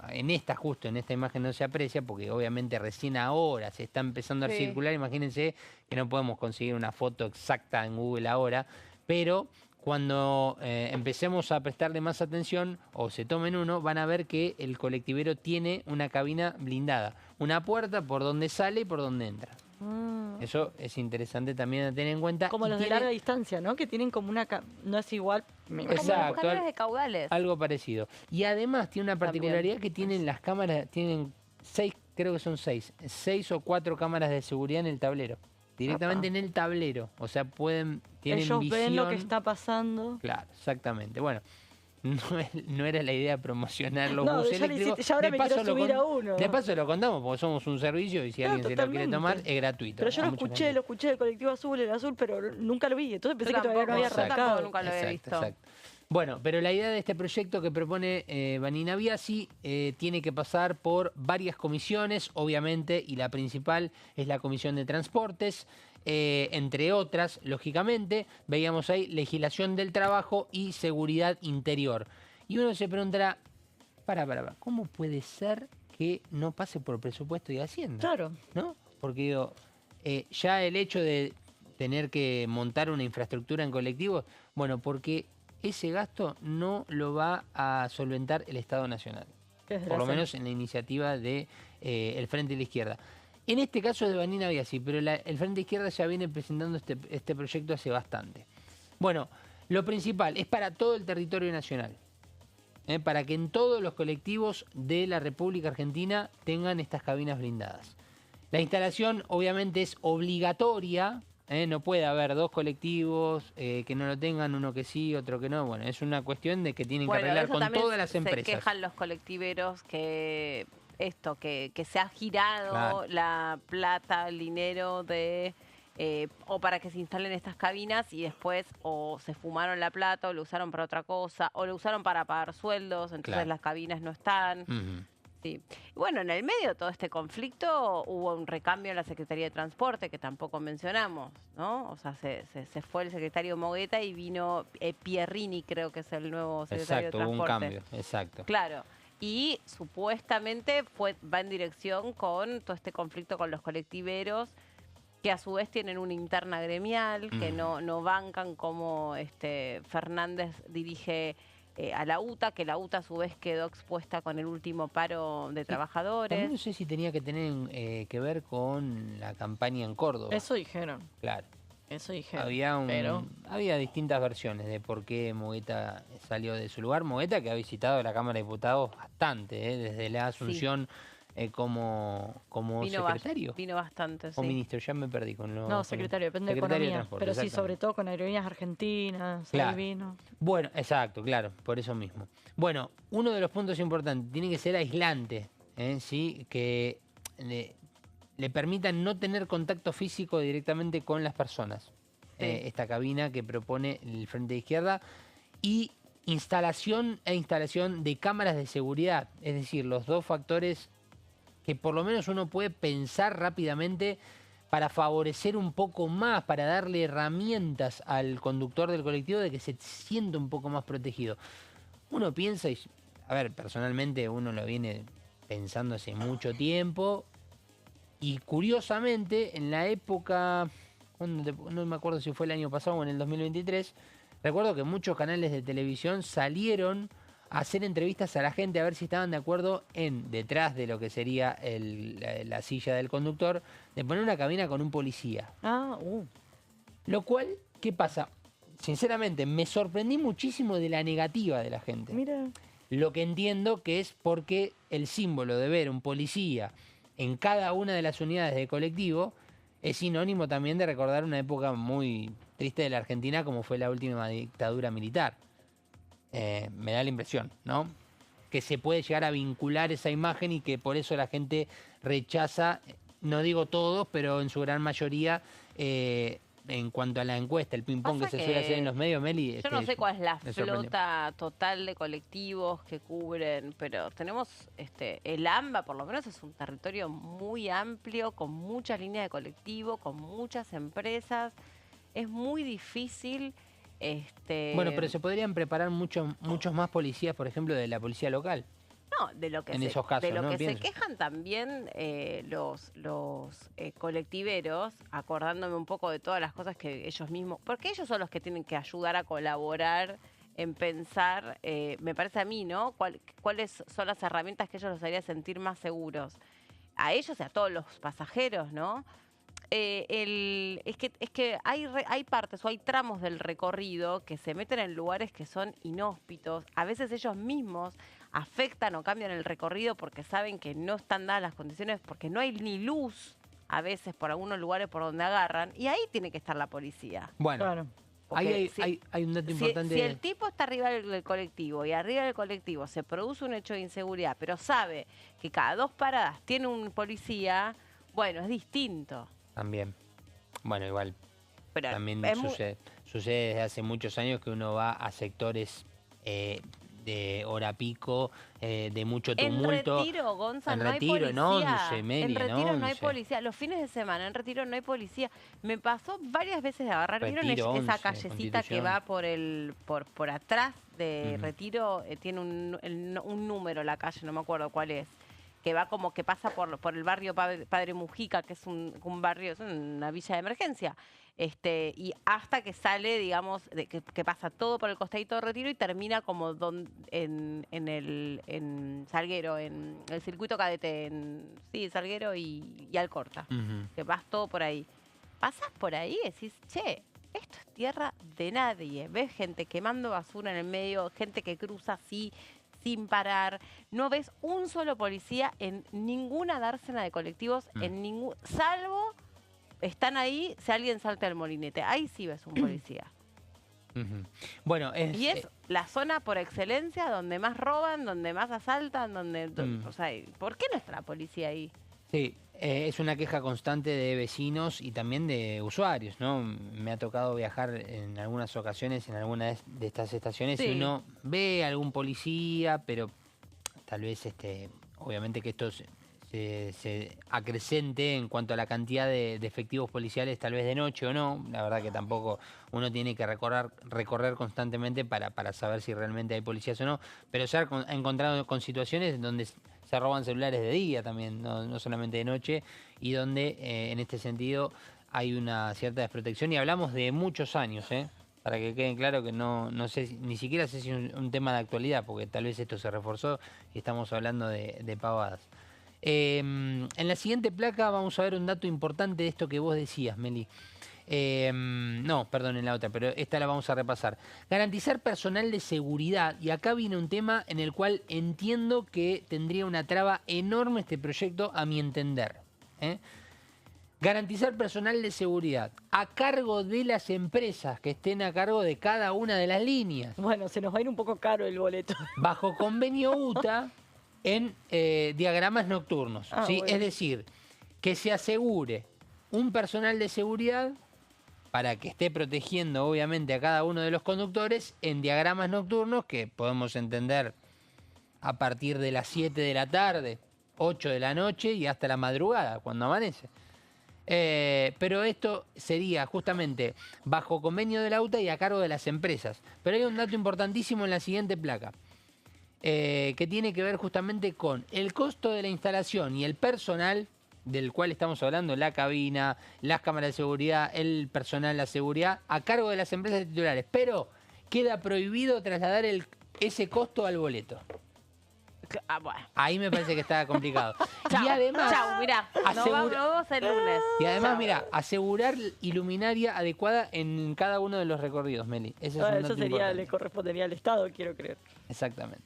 justo en esta imagen no se aprecia, porque obviamente recién ahora se está empezando a Sí. circular. Imagínense que no podemos conseguir una foto exacta en Google ahora, pero cuando empecemos a prestarle más atención o se tomen uno, van a ver que el colectivero tiene una cabina blindada, una puerta por donde sale y por donde entra. Eso es interesante también a tener en cuenta. Como Y los de tiene larga distancia, ¿no? Que tienen como una... No es igual. me Como imagino. los Exacto, buscadores de caudales. algo parecido. Y además tiene una particularidad que tienen las cámaras, tienen 6, creo que son 6 o 4 cámaras de seguridad en el tablero. Directamente en el tablero. O sea, tienen Ellos visión. ven lo que está pasando. Claro, exactamente. Bueno, no era la idea promocionar los No, buses ya lo eléctricos. hiciste, ya ahora De me paso quiero lo subir a uno. De paso lo contamos porque somos un servicio y si No, alguien se lo quiere totalmente. tomar, es gratuito. Pero yo A lo mucha escuché, gente. lo escuché del colectivo azul, el azul, pero nunca lo vi. Entonces pensé Yo que todavía no había tampoco, yo tampoco arrancado. nunca lo había visto. Exacto. Bueno, pero la idea de este proyecto que propone Vanina Biasi tiene que pasar por varias comisiones, obviamente, y la principal es la Comisión de Transportes, entre otras, lógicamente. Veíamos ahí legislación del trabajo y seguridad interior. Y uno se preguntará, para, ¿cómo puede ser que no pase por presupuesto y Hacienda? Claro. ¿No? Porque digo, ya el hecho de tener que montar una infraestructura en colectivos, bueno, porque ese gasto no lo va a solventar el Estado Nacional, por lo menos en la iniciativa de el Frente de la Izquierda. En este caso es de Vanina Biasi, pero el Frente de Izquierda ya viene presentando este proyecto hace bastante. Bueno, lo principal es para todo el territorio nacional. Para que en todos los colectivos de la República Argentina tengan estas cabinas blindadas. La instalación obviamente es obligatoria No puede haber dos colectivos que no lo tengan, uno que sí, otro que no. Bueno, es una cuestión de que tienen que arreglar con todas las empresas. Se quejan los colectiveros que se ha girado la plata, el dinero de o para que se instalen estas cabinas y después o se fumaron la plata o lo usaron para otra cosa o lo usaron para pagar sueldos, entonces las cabinas no están. Sí. Bueno, en el medio de todo este conflicto hubo un recambio en la Secretaría de Transporte que tampoco mencionamos, ¿no? O sea, se fue el secretario Mogueta y vino Pierrini, creo que es el nuevo secretario de Transporte. Hubo un cambio, exacto. Claro. Y supuestamente va en dirección con todo este conflicto con los colectiveros, que a su vez tienen una interna gremial, que no bancan como Fernández dirige a la UTA, que la UTA a su vez quedó expuesta con el último paro de trabajadores. También no sé si tenía que tener que ver con la campaña en Córdoba. Eso dijeron. Claro. Eso dijeron. Había distintas versiones de por qué Mogueta salió de su lugar. Mogueta que ha visitado la Cámara de Diputados bastante, desde la asunción como secretario. Vino bastante, o ministro, ya me perdí con lo... No, secretario, depende de Economía. Pero sí, sobre todo con Aerolíneas Argentinas, claro. vino. Bueno, exacto, claro, por eso mismo. Bueno, uno de los puntos importantes tiene que ser aislante, ¿sí? Que le permitan no tener contacto físico directamente con las personas. Esta cabina que propone el Frente de Izquierda y instalación de cámaras de seguridad. Es decir, los dos factores que por lo menos uno puede pensar rápidamente para favorecer un poco más, para darle herramientas al conductor del colectivo de que se sienta un poco más protegido. Uno piensa, y a ver, personalmente uno lo viene pensando hace mucho tiempo, y curiosamente en la época, no me acuerdo si fue el año pasado o en el 2023, recuerdo que muchos canales de televisión salieron a hacer entrevistas a la gente a ver si estaban de acuerdo en, detrás de lo que sería la silla del conductor, de poner una cabina con un policía. Lo cual, ¿qué pasa? Sinceramente, me sorprendí muchísimo de la negativa de la gente. Mira. Lo que entiendo que es porque el símbolo de ver un policía en cada una de las unidades de colectivo es sinónimo también de recordar una época muy triste de la Argentina como fue la última dictadura militar. Me da la impresión, ¿no? Que se puede llegar a vincular esa imagen y que por eso la gente rechaza, no digo todos, pero en su gran mayoría, en cuanto a la encuesta, el ping-pong que se suele hacer en los medios, Meli. Yo no sé cuál es la flota total de colectivos que cubren, pero tenemos el AMBA, por lo menos es un territorio muy amplio, con muchas líneas de colectivo, con muchas empresas. Es muy difícil. Bueno, pero se podrían preparar muchos más policías, por ejemplo, de la policía local. No, de lo que se quejan también los colectiveros, acordándome un poco de todas las cosas que ellos mismos, porque ellos son los que tienen que ayudar a colaborar en pensar, me parece a mí, ¿no? ¿Cuáles son las herramientas que ellos los harían sentir más seguros? A ellos y a todos los pasajeros, ¿no? Es que hay partes o hay tramos del recorrido que se meten en lugares que son inhóspitos. A veces ellos mismos afectan o cambian el recorrido porque saben que no están dadas las condiciones, porque no hay ni luz a veces por algunos lugares por donde agarran, y ahí tiene que estar la policía. Bueno, claro. Ahí hay un dato importante. Si el tipo está arriba del colectivo y arriba del colectivo se produce un hecho de inseguridad, pero sabe que cada 2 paradas tiene un policía, bueno, es distinto. También. Bueno, igual. Pero también sucede desde hace muchos años que uno va a sectores de hora pico, de mucho tumulto. En Retiro, Gonzalo, no hay policía. En 11, media, en Retiro no hay 11. policía. Los fines de semana en Retiro no hay policía. Me pasó varias veces de agarrar. ¿Vieron esa 11, callecita que va por atrás de Retiro? Tiene un número la calle, no me acuerdo cuál es. Que va como que pasa por el barrio Padre Mujica, que es un barrio, es una villa de emergencia. Y hasta que sale, digamos, que pasa todo por el costadito de Retiro y termina como en Salguero, en el circuito cadete, Salguero y Alcorta. Que vas todo por ahí. Pasas por ahí y decís, che, esto es tierra de nadie. Ves gente quemando basura en el medio, gente que cruza así, sin parar. No ves un solo policía en ninguna dársena de colectivos, salvo están ahí si alguien salta el molinete. Ahí sí ves un policía. Bueno, y es la zona por excelencia donde más roban, donde más asaltan, donde... O sea, ¿por qué no está la policía ahí? Sí, es una queja constante de vecinos y también de usuarios, ¿no? Me ha tocado viajar en algunas ocasiones en algunas de estas estaciones y uno ve a algún policía, pero tal vez, obviamente que esto se acrecente en cuanto a la cantidad de efectivos policiales, tal vez de noche o no. La verdad que tampoco uno tiene que recorrer constantemente para saber si realmente hay policías o no, pero se ha encontrado con situaciones donde se roban celulares de día también, no solamente de noche, y donde en este sentido hay una cierta desprotección, y hablamos de muchos años, para que quede claro que no sé, ni siquiera sé si es un tema de actualidad, porque tal vez esto se reforzó y estamos hablando de pavadas. En la siguiente placa vamos a ver un dato importante de esto que vos decías, Meli. No, perdón, en la otra, pero esta la vamos a repasar. Garantizar personal de seguridad. Y acá viene un tema en el cual entiendo que tendría una traba enorme este proyecto, a mi entender. Garantizar personal de seguridad a cargo de las empresas que estén a cargo de cada una de las líneas. Bueno, se nos va a ir un poco caro el boleto. Bajo convenio UTA en diagramas nocturnos. ¿Sí? Bueno. Es decir, que se asegure un personal de seguridad para que esté protegiendo obviamente a cada uno de los conductores en diagramas nocturnos que podemos entender a partir de las 7 de la tarde, 8 de la noche y hasta la madrugada, cuando amanece. Pero esto sería justamente bajo convenio de la UTA y a cargo de las empresas. Pero hay un dato importantísimo en la siguiente placa, que tiene que ver justamente con el costo de la instalación y el personal del cual estamos hablando, la cabina, las cámaras de seguridad, el personal, la seguridad, a cargo de las empresas titulares. Pero queda prohibido trasladar ese costo al boleto. Bueno. Ahí me parece que está complicado. Chau, y además, mirá, nos vemos el lunes. Y además, mirá, asegurar iluminaria adecuada en cada uno de los recorridos, Meli. Ese es un dato importante. Le correspondería al Estado, quiero creer. Exactamente.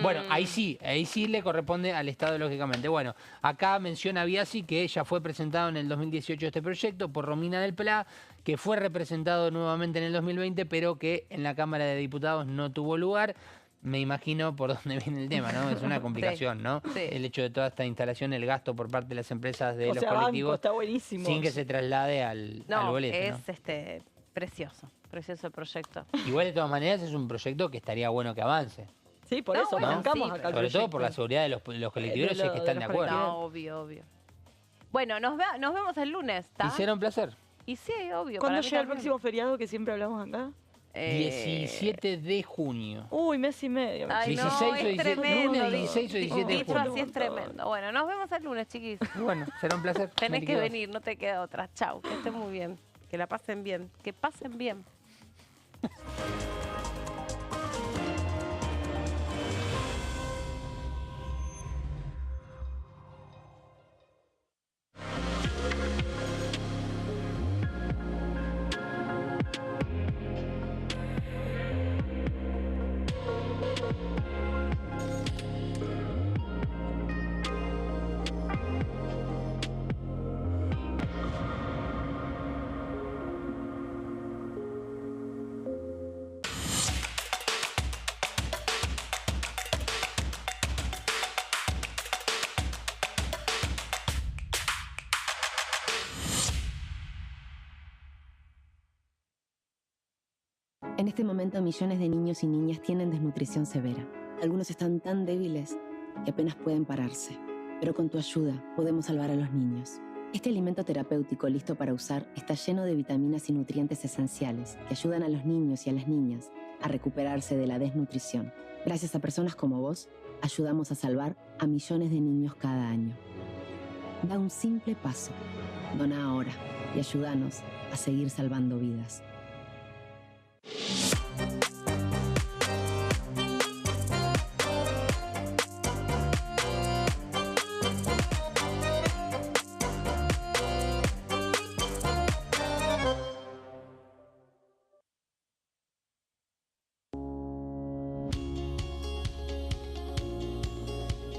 Bueno, ahí sí le corresponde al Estado, lógicamente. Bueno, acá menciona Biasi que ya fue presentado en el 2018 este proyecto por Romina del Pla, que fue representado nuevamente en el 2020, pero que en la Cámara de Diputados no tuvo lugar. Me imagino por dónde viene el tema, ¿no? Es una complicación, ¿no? Sí. El hecho de toda esta instalación, el gasto por parte de las empresas de los colectivos, banco, está buenísimo, sin que se traslade al boleto, es ¿no? Precioso el proyecto. Igual, de todas maneras, es un proyecto que estaría bueno que avance. Sí, por eso bancamos acá el sobre todo por la seguridad de los colectiveros, si es que están de acuerdo. No, obvio. Bueno, nos vemos el lunes, ¿está? ¿Y será un placer? Y sí, obvio. ¿Cuándo llega el próximo feriado que siempre hablamos acá? 17 de junio. Uy, mes y medio. Ay, 16 no, o 17, lunes 16 o 17 de dicho junio. así es tremendo. Bueno, nos vemos el lunes, chiquis. Bueno, será un placer. Tenés que venir, no te queda otra. Chau, que estén muy bien. Que la pasen bien. Que pasen bien. En este momento, millones de niños y niñas tienen desnutrición severa. Algunos están tan débiles que apenas pueden pararse. Pero con tu ayuda, podemos salvar a los niños. Este alimento terapéutico listo para usar está lleno de vitaminas y nutrientes esenciales que ayudan a los niños y a las niñas a recuperarse de la desnutrición. Gracias a personas como vos, ayudamos a salvar a millones de niños cada año. Da un simple paso. Dona ahora y ayúdanos a seguir salvando vidas.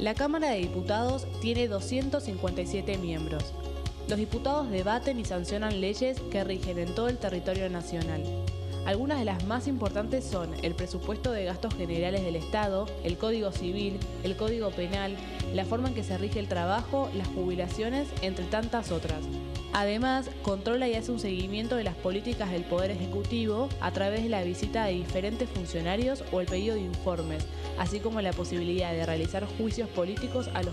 La Cámara de Diputados tiene 257 miembros. Los diputados debaten y sancionan leyes que rigen en todo el territorio nacional. Algunas de las más importantes son el presupuesto de gastos generales del Estado, el Código Civil, el Código Penal, la forma en que se rige el trabajo, las jubilaciones, entre tantas otras. Además, controla y hace un seguimiento de las políticas del Poder Ejecutivo a través de la visita de diferentes funcionarios o el pedido de informes, así como la posibilidad de realizar juicios políticos a los